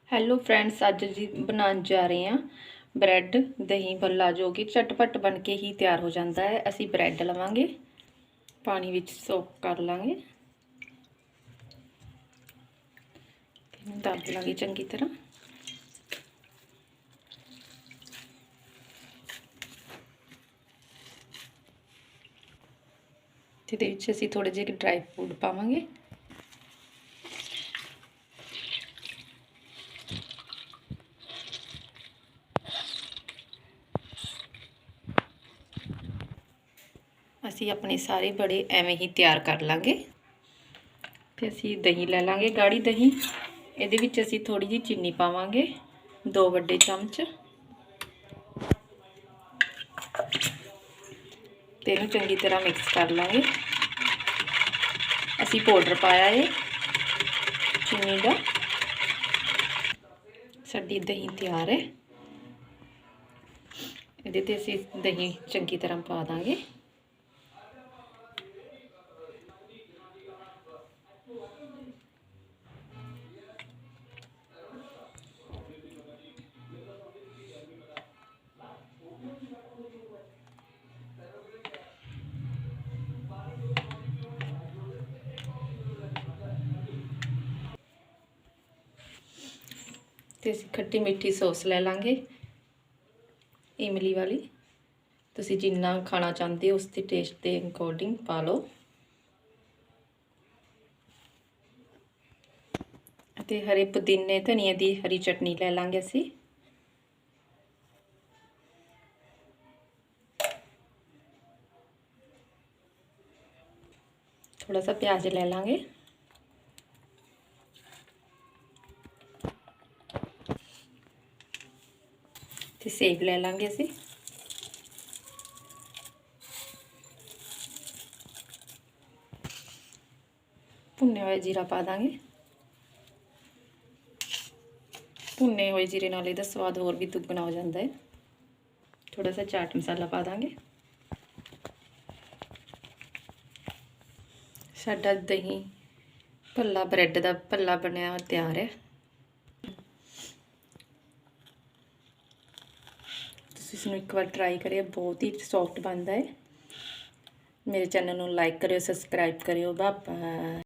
Hello friends, ਅੱਜ ਜੀ ਬਣਾਉਣ ਜਾ ਰਹੇ ਹਾਂ ਬ੍ਰੈਡ ਦਹੀਂ ਭੱਲਾ, ਜੋ ਕਿ ਝਟਪਟ ਬਣ ਕੇ ਹੀ ਤਿਆਰ ਹੋ ਜਾਂਦਾ ਹੈ। ਅਸੀਂ ਬ੍ਰੈਡ ਲਵਾਂਗੇ, ਪਾਣੀ ਵਿੱਚ ਸੋਕ ਕਰ ਲਾਂਗੇ, ਦਬ ਲਾਂਗੇ ਚੰਗੀ ਤਰ੍ਹਾਂ। ਇਹਦੇ ਵਿੱਚ ਅਸੀਂ ਥੋੜੇ ਜਿਹੇ ਡਰਾਈ ਫਰੂਟ ਪਾਵਾਂਗੇ, ਅਸੀਂ ਆਪਣੇ ਸਾਰੇ ਬੜੇ ਐਵੇਂ ਹੀ ਤਿਆਰ ਕਰ ਲਾਂਗੇ। ਤੇ ਅਸੀਂ ਦਹੀਂ ਲੈ ਲਾਂਗੇ, ਗਾੜੀ ਦਹੀਂ। ਇਹਦੇ ਵਿੱਚ ਅਸੀਂ ਥੋੜੀ ਜਿਹੀ ਚੀਨੀ ਪਾਵਾਂਗੇ, 2 ਵੱਡੇ ਚਮਚ, ਤੇ ਇਹਨੂੰ ਚੰਗੀ ਤਰ੍ਹਾਂ ਮਿਕਸ ਕਰ ਲਾਂਗੇ। ਅਸੀਂ ਪਾਊਡਰ ਪਾਇਆ ਹੈ ਚੀਨੀ ਦਾ। ਸਾਡੀ ਦਹੀਂ ਤਿਆਰ ਹੈ। ਇਹਦੇ ਤੇ ਅਸੀਂ ਦਹੀਂ ਚੰਗੀ ਤਰ੍ਹਾਂ ਪਾ ਦਾਂਗੇ। ਤੇ ਅਸੀਂ ਖੱਟੀ ਮਿੱਠੀ ਸੌਸ ਲੈ ਲਾਂਗੇ, ਇਮਲੀ ਵਾਲੀ। ਤੁਸੀਂ ਜਿੰਨਾ ਖਾਣਾ ਚਾਹੁੰਦੇ ਹੋ ਉਸ ਦੇ ਟੇਸਟ ਦੇ ਅਕੋਰਡਿੰਗ ਪਾ ਲਓ। ਅਤੇ ਹਰੇ ਪੁਦੀਨੇ ਧਨੀਏ ਦੀ ਹਰੀ ਚਟਨੀ ਲੈ ਲਾਂਗੇ ਅਸੀਂ। थोड़ा सा प्याज ले लांगे, ते सेब ले लांगे असी। भुने हुए जीरा पा देंगे। भुने हुए जीरे नाल इहदा स्वाद होर भी दुगना हो जाता है। थोड़ा सा चाट मसाला पा देंगे। साडा दही भल्ला ब्रैड का भल्ला बनया तैयार है। इसनूं एक बार ट्राई करिए, बहुत ही सॉफ्ट बनता है। मेरे चैनल नूं लाइक करियो, सबसक्राइब करियो। Bye bye.